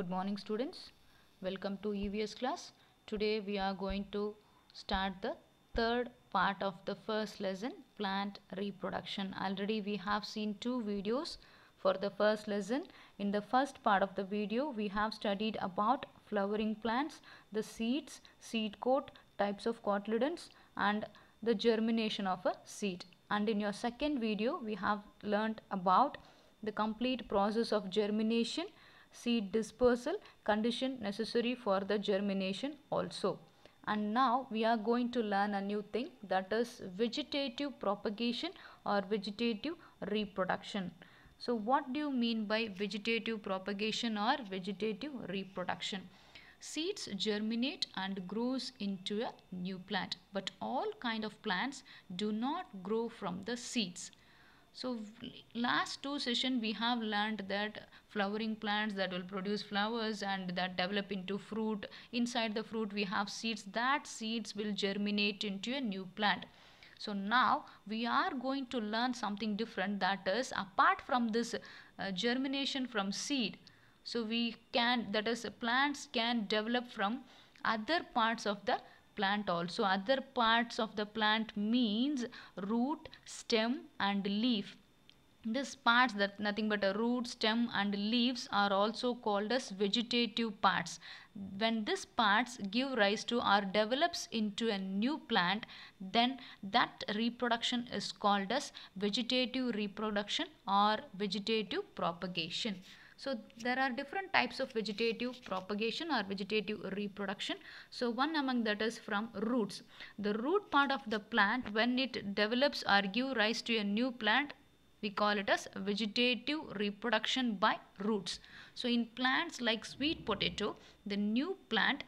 Good morning students. Welcome to EVS class. Today we are going to start the third part of the first lesson, plant reproduction. Already we have seen two videos for the first lesson. In the first part of the video we have studied about flowering plants, the seeds, seed coat, types of cotyledons and the germination of a seed. And in your second video we have learnt about the complete process of germination, seed dispersal, condition necessary for the germination also. And now we are going to learn a new thing, that is vegetative propagation or vegetative reproduction. So what do you mean by vegetative propagation or vegetative reproduction? Seeds germinate and grows into a new plant, but all kind of plants do not grow from the seeds. So last two sessions we have learned that flowering plants that will produce flowers and that develop into fruit. Inside the fruit we have seeds. That seeds will germinate into a new plant. So now we are going to learn something different, that is apart from this germination from seed. So we can, that is plants can develop from other parts of the plant also. Other parts of the plant means root, stem and leaf. These parts, that nothing but a root, stem and leaves, are also called as vegetative parts. When these parts give rise to or develops into a new plant, then that reproduction is called as vegetative reproduction or vegetative propagation. So there are different types of vegetative propagation or vegetative reproduction. So one among that is from roots. The root part of the plant, when it develops or give rise to a new plant, we call it as vegetative reproduction by roots. So in plants like sweet potato, the new plant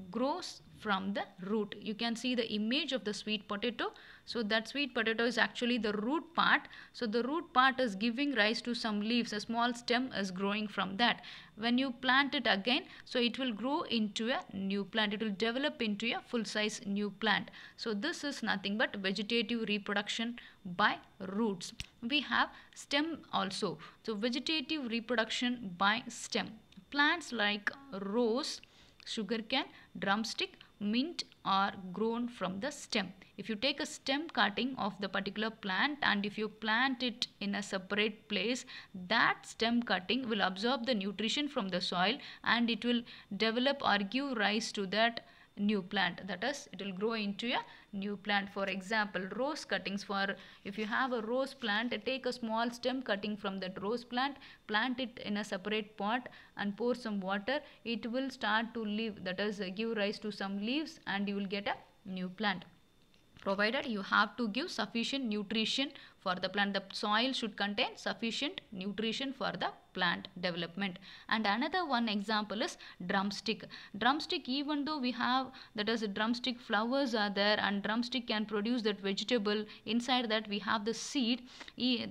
grows from the root. You can see the image of the sweet potato. So that sweet potato is actually the root part. So the root part is giving rise to some leaves. A small stem is growing from that. When you plant it again, so it will grow into a new plant. It will develop into a full size new plant. So this is nothing but vegetative reproduction by roots. We have stem also. So vegetative reproduction by stem. Plants like rose, sugarcane, drumstick, mint are grown from the stem. If you take a stem cutting of the particular plant and if you plant it in a separate place, that stem cutting will absorb the nutrition from the soil and it will develop or give rise to that new plant, that is it will grow into a new plant. For example, rose cuttings, for if you have a rose plant, take a small stem cutting from that rose plant, plant it in a separate pot and pour some water, it will start to live, that is give rise to some leaves and you will get a new plant. Provided you have to give sufficient nutrition for the plant. The soil should contain sufficient nutrition for the plant development. And another one example is drumstick. Drumstick, even though we have, that is drumstick flowers are there and drumstick can produce that vegetable, inside that we have the seed,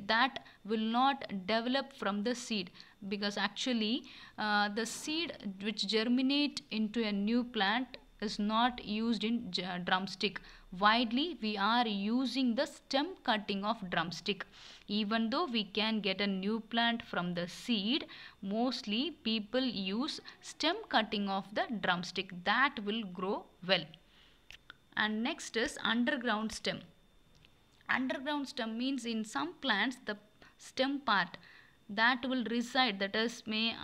that will not develop from the seed, because actually the seed which germinate into a new plant is not used in drumstick. Widely we are using the stem cutting of drumstick. Even though we can get a new plant from the seed, mostly people use stem cutting of the drumstick. That will grow well. And next is underground stem. Underground stem means in some plants the stem part that will reside, that is may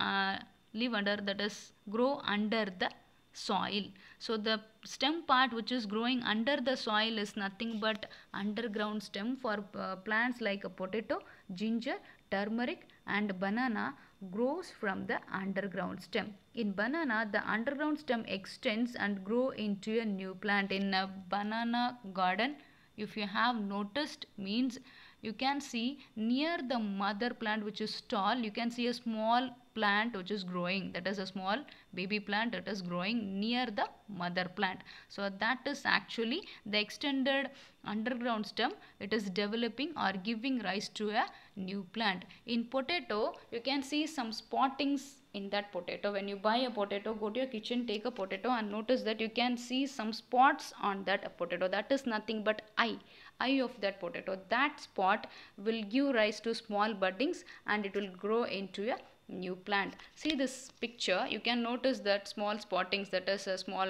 live under, that is grow under the soil. So the stem part which is growing under the soil is nothing but underground stem. For plants like a potato, ginger, turmeric and banana grows from the underground stem. In banana, the underground stem extends and grow into a new plant. In a banana garden, if you have noticed, means you can see near the mother plant which is tall, you can see a small plant which is growing, that is a small baby plant that is growing near the mother plant. So that is actually the extended underground stem. It is developing or giving rise to a new plant. In potato, you can see some spottings in that potato. When you buy a potato, go to your kitchen, take a potato and notice that you can see some spots on that potato. That is nothing but eye of that potato. That spot will give rise to small buddings and it will grow into a new plant. See this picture, you can notice that small spottings, that is a small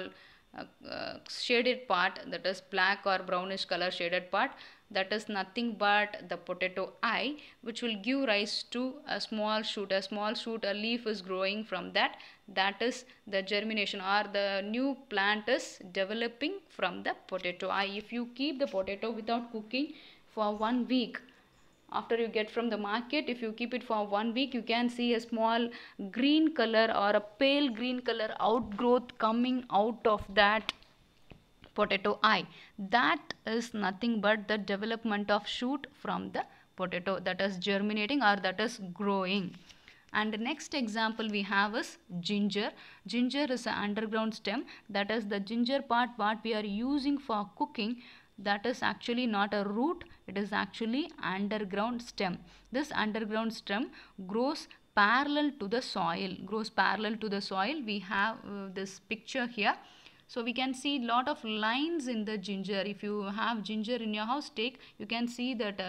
shaded part, that is black or brownish color shaded part, that is nothing but the potato eye, which will give rise to a small shoot. A leaf is growing from that. That is the germination, or the new plant is developing from the potato eye. If you keep the potato without cooking for 1 week, after you get from the market, if you keep it for 1 week, you can see a small green color or a pale green color outgrowth coming out of that potato eye. That is nothing but the development of shoot from the potato, that is germinating or that is growing. And the next example we have is ginger. Ginger is an underground stem, that is the ginger part what we are using for cooking. That is actually not a root, it is actually underground stem. This underground stem grows parallel to the soil. We have this picture here. So we can see lot of lines in the ginger. If you have ginger in your house, you can see that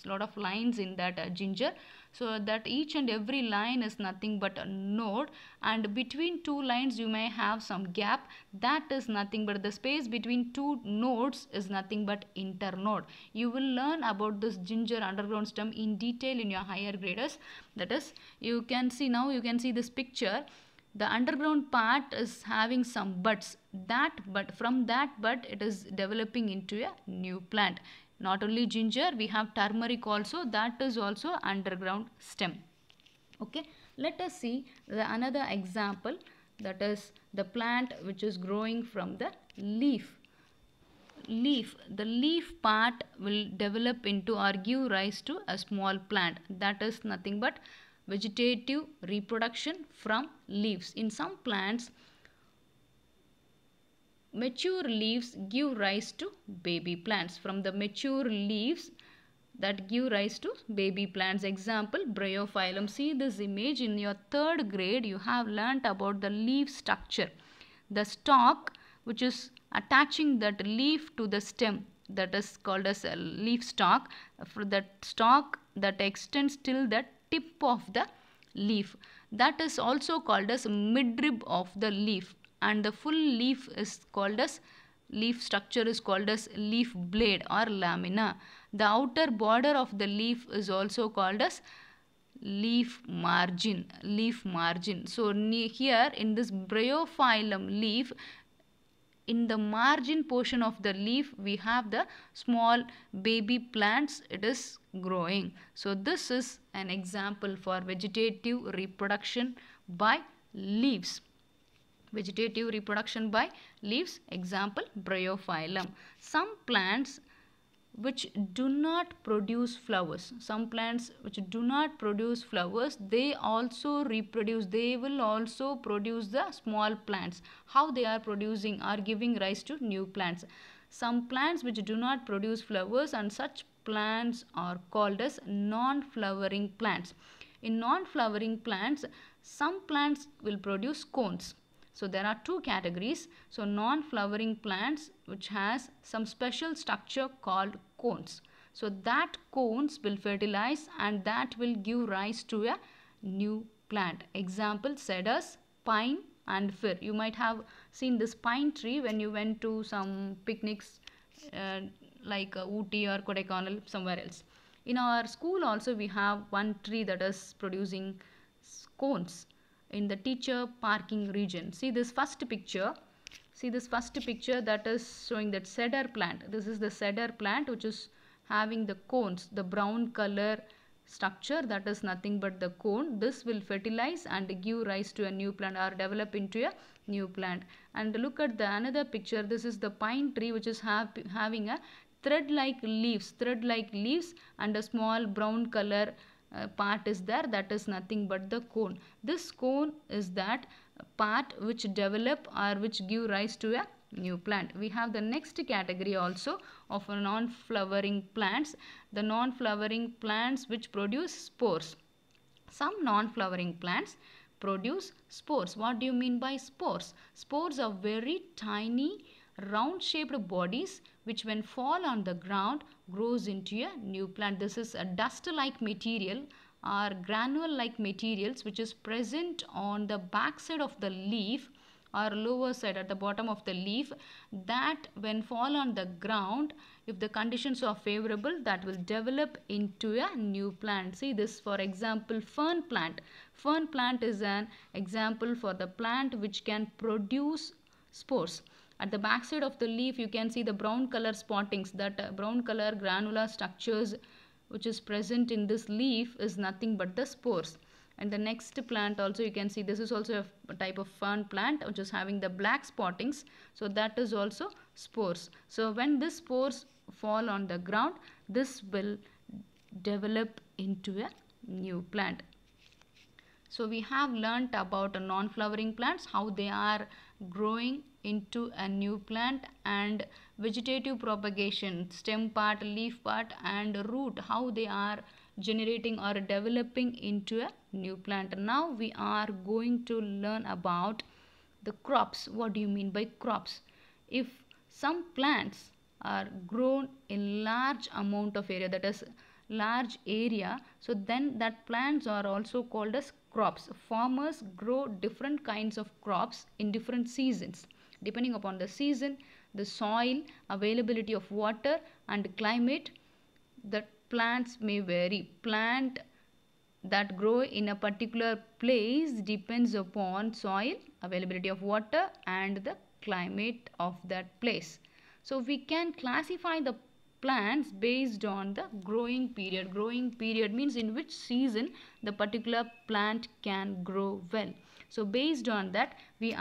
lot of lines in that ginger. So that each and every line is nothing but a node, and between two lines you may have some gap. That is nothing but the space between two nodes is nothing but internode. You will learn about this ginger underground stem in detail in your higher graders. That is, you can see this picture. The underground part is having some buds. From that bud it is developing into a new plant. Not only ginger, we have turmeric also, that is also underground stem. Okay, let us see another example, that is the plant which is growing from the leaf. The leaf part will develop into or give rise to a small plant. That is nothing but vegetative reproduction from leaves. In some plants, mature leaves give rise to baby plants. From the mature leaves that give rise to baby plants. Example, bryophyllum. See this image, in your 3rd grade you have learnt about the leaf structure. The stalk which is attaching that leaf to the stem, that is called as a leaf stalk. For that stalk that extends till the tip of the leaf, that is also called as midrib of the leaf. And the full leaf is called as leaf structure is called as leaf blade or lamina. The outer border of the leaf is also called as leaf margin. So here in this bryophyllum leaf, in the margin portion of the leaf we have the small baby plants, it is growing. So this is an example for vegetative reproduction by leaves. Example, bryophyllum. Some plants which do not produce flowers, they also reproduce. They will also produce the small plants. How they are producing or giving rise to new plants? Some plants which do not produce flowers, and such plants are called as non-flowering plants. In non-flowering plants, some plants will produce cones. So there are 2 categories. So non-flowering plants which has some special structure called cones. So that cones will fertilize and that will give rise to a new plant. Example, cedars, pine and fir. You might have seen this pine tree when you went to some picnics like Ooty or Kodaikanal, somewhere else. In our school also we have one tree that is producing cones in the teacher parking region. See this first picture. That is showing that cedar plant. This is the cedar plant which is having the cones, the brown color structure, that is nothing but the cone. This will fertilize and give rise to a new plant or develop into a new plant. And look at the another picture. This is the pine tree which is having a thread-like leaves and a small brown color part is there, that is nothing but the cone. This cone is that part which develop or which give rise to a new plant. We have the next category also of non-flowering plants. The non-flowering plants which produce spores. Some non-flowering plants produce spores. What do you mean by spores? Spores are very tiny round shaped bodies which when fall on the ground grows into a new plant. This is a dust like material are granule like materials which is present on the back side of the leaf or lower side at the bottom of the leaf, that when fall on the ground, if the conditions are favorable, that will develop into a new plant. See this, for example, fern plant. Fern plant is an example for the plant which can produce spores. At the back side of the leaf you can see the brown color spottings, that brown color granular structures which is present in this leaf is nothing but the spores. And the next plant also you can see, this is also a type of fern plant which is having the black spottings, so that is also spores. So when these spores fall on the ground, this will develop into a new plant. So we have learnt about non-flowering plants, how they are growing into a new plant, and vegetative propagation, stem part, leaf part and root, how they are generating or developing into a new plant. Now we are going to learn about the crops. What do you mean by crops? If some plants are grown in large amount of area, that is large area, so then that plants are also called as crops. Farmers grow different kinds of crops in different seasons. Depending upon the season, the soil, availability of water and climate, the plants may vary. Plant that grow in a particular place depends upon soil, availability of water and the climate of that place. So we can classify the plants based on the growing period. Growing period means in which season the particular plant can grow well. So based on that we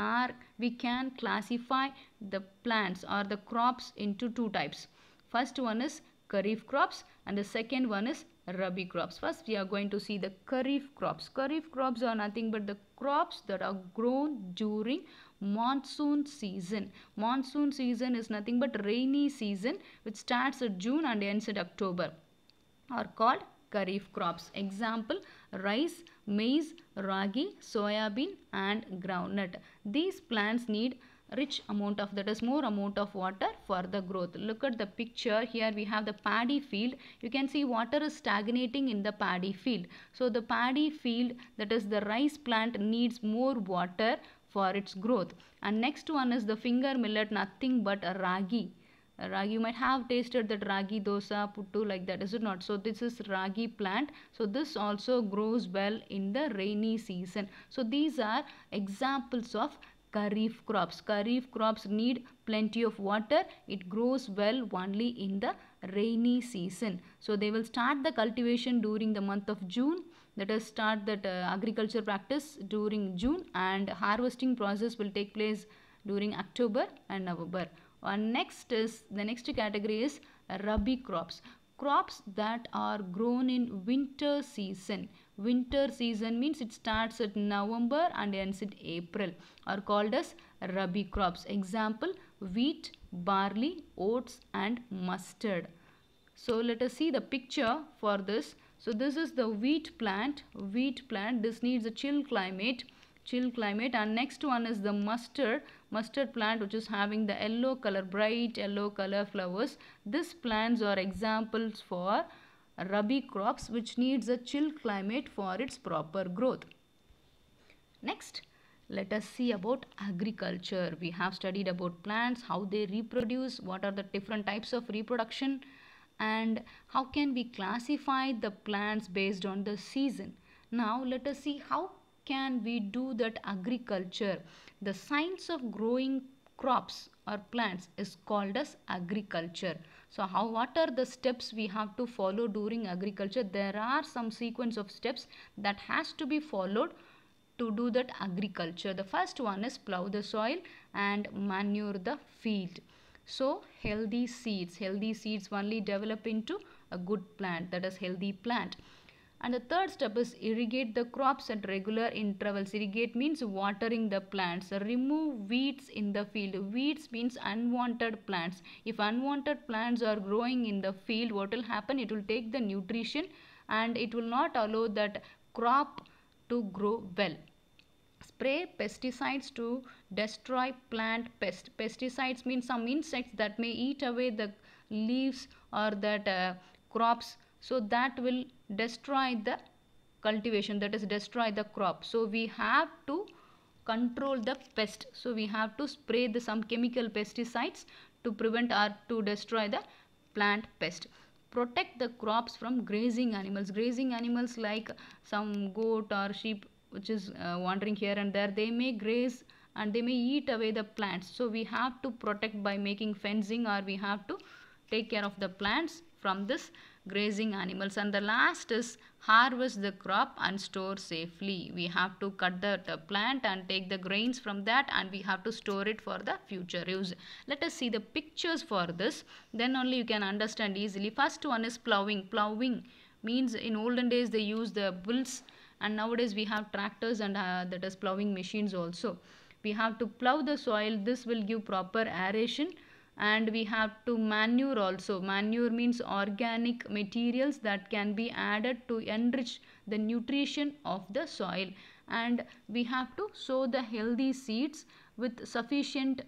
can classify the plants or the crops into two types. First one is Kharif crops and the second one is Rabi crops. First we are going to see the Kharif crops. Kharif crops are nothing but the crops that are grown during monsoon season. Monsoon season is nothing but rainy season which starts at June and ends at October, are called Kharif crops. Example, rice, maize, ragi, soybean and groundnut. These plants need rich amount of, that is more amount of water for the growth. Look at the picture. Here we have the paddy field. You can see water is stagnating in the paddy field. So the paddy field, that is the rice plant, needs more water for its growth. And next one is the finger millet, nothing but a ragi. Ragi, you might have tasted that ragi dosa, puttu, like that, is it not? So this is ragi plant. So this also grows well in the rainy season. So these are examples of Kharif crops. Kharif crops need plenty of water. It grows well only in the rainy season. So they will start the cultivation during the month of June. Let us start that agriculture practice during June, and harvesting process will take place during October and November. And next is, the next category is Rabi crops. Crops that are grown in winter season. Winter season means it starts at November and ends in April, are called as Rabi crops. Example, wheat, barley, oats and mustard. So let us see the picture for this. So this is the wheat plant. Wheat plant, this needs a chill climate. And next one is the mustard plant, which is having the yellow color, bright yellow color flowers. These plants are examples for Rabi crops which needs a chill climate for its proper growth. Next, let us see about agriculture. We have studied about plants, how they reproduce, what are the different types of reproduction, and how can we classify the plants based on the season. Now let us see how can we do that agriculture. The science of growing crops or plants is called as agriculture. So what are the steps we have to follow during agriculture? There are some sequence of steps that has to be followed to do that agriculture. The first one is plow the soil and manure the field. So healthy seeds only develop into a good plant, that is healthy plant. And the third step is irrigate the crops at regular intervals. Irrigate means watering the plants. Remove weeds in the field. Weeds means unwanted plants. If unwanted plants are growing in the field, what will happen? It will take the nutrition and it will not allow that crop to grow well. Spray pesticides to destroy plant pest. Pesticides means some insects that may eat away the leaves or that crops. So that will destroy the cultivation, that is destroy the crop. So we have to control the pest. So we have to spray some chemical pesticides to prevent or to destroy the plant pest. Protect the crops from grazing animals. Grazing animals like some goat or sheep which is wandering here and there, they may graze and they may eat away the plants. So we have to protect by making fencing, or we have to take care of the plants from this grazing animals. And the last is harvest the crop and store safely. We have to cut the plant and take the grains from that, and we have to store it for the future use. Let us see the pictures for this, then only you can understand easily. First one is plowing. Plowing means in olden days they used the bulls, and nowadays we have tractors and that is plowing machines also. We have to plow the soil. This will give proper aeration. And we have to manure also. Manure means organic materials that can be added to enrich the nutrition of the soil. And we have to sow the healthy seeds with sufficient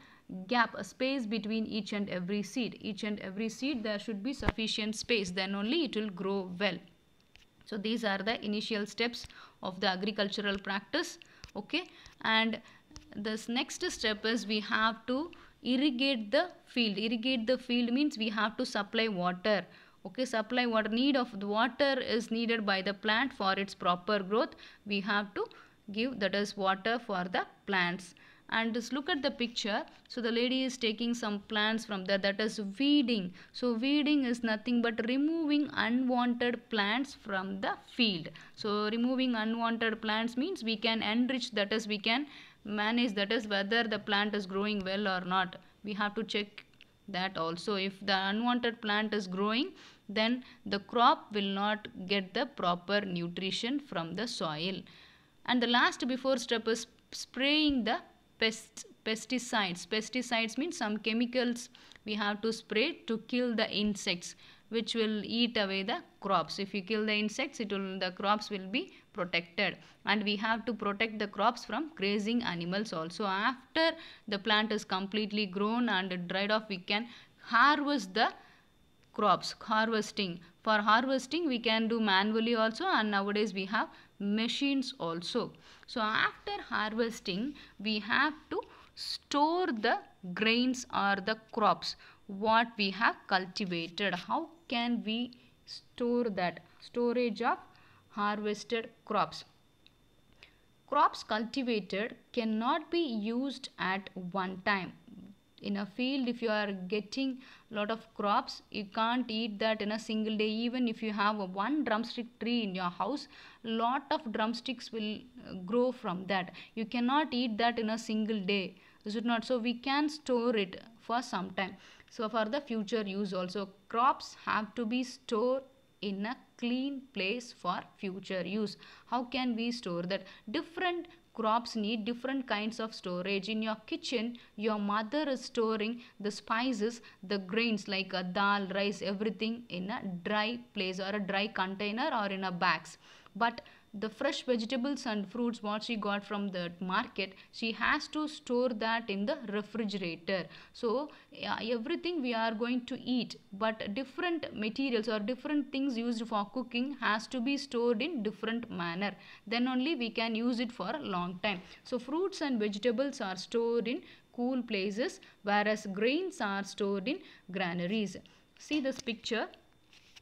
gap, a space between each and every seed. Each and every seed there should be sufficient space, then only it will grow well. So these are the initial steps of the agricultural practice. Okay, and this next step is we have to irrigate the field. Irrigate the field means we have to supply water. Okay, supply water. Need of the water is needed by the plant for its proper growth. We have to give, that is, water for the plants. And just look at the picture. So the lady is taking some plants from there, that is weeding. So weeding is nothing but removing unwanted plants from the field. So removing unwanted plants means we can enrich, that is, we can manage, that is, whether the plant is growing well or not. We have to check that also. If the unwanted plant is growing, then the crop will not get the proper nutrition from the soil. And the last before step is spraying the pesticides. Pesticides means some chemicals we have to spray to kill the insects which will eat away the crops. If you kill the insects, the crops will be protected. And we have to protect the crops from grazing animals also. After the plant is completely grown and dried off, we can harvest the crops. Harvesting. For harvesting we can do manually also, and nowadays we have machines also. So after harvesting we have to store the grains or the crops what we have cultivated. How can we store that? Storage of harvested crops. Crops cultivated cannot be used at one time. In a field, if you are getting a lot of crops, you can't eat that in a single day. Even if you have one drumstick tree in your house, lot of drumsticks will grow from that. You cannot eat that in a single day. Is it not? So we can store it for some time. So for the future use also, crops have to be stored in a clean place for future use. How can we store that? Different crops need different kinds of storage. In your kitchen, your mother is storing the spices, the grains like a dal, rice, everything in a dry place or a dry container or in a bags. But the fresh vegetables and fruits what she got from the market, she has to store that in the refrigerator. So everything we are going to eat, but different materials or different things used for cooking has to be stored in different manner. Then only we can use it for a long time. So fruits and vegetables are stored in cool places, whereas grains are stored in granaries. See this picture.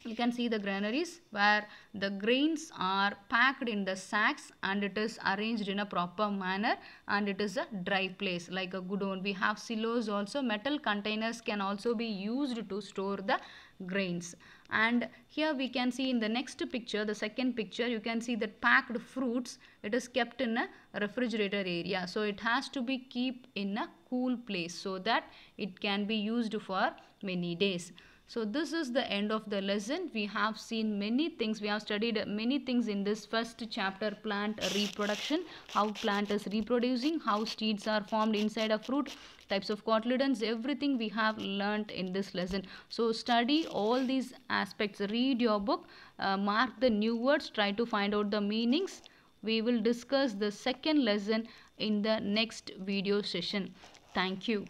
You can see the granaries where the grains are packed in the sacks and it is arranged in a proper manner, and it is a dry place like a godown. We have silos also. Metal containers can also be used to store the grains. And here we can see in the next picture, the second picture, you can see that packed fruits, it is kept in a refrigerator area. So it has to be kept in a cool place so that it can be used for many days. So this is the end of the lesson. We have seen many things. We have studied many things in this first chapter, plant reproduction, how plant is reproducing, how seeds are formed inside a fruit, types of cotyledons, everything we have learnt in this lesson. So study all these aspects. Read your book, mark the new words, try to find out the meanings. We will discuss the second lesson in the next video session. Thank you.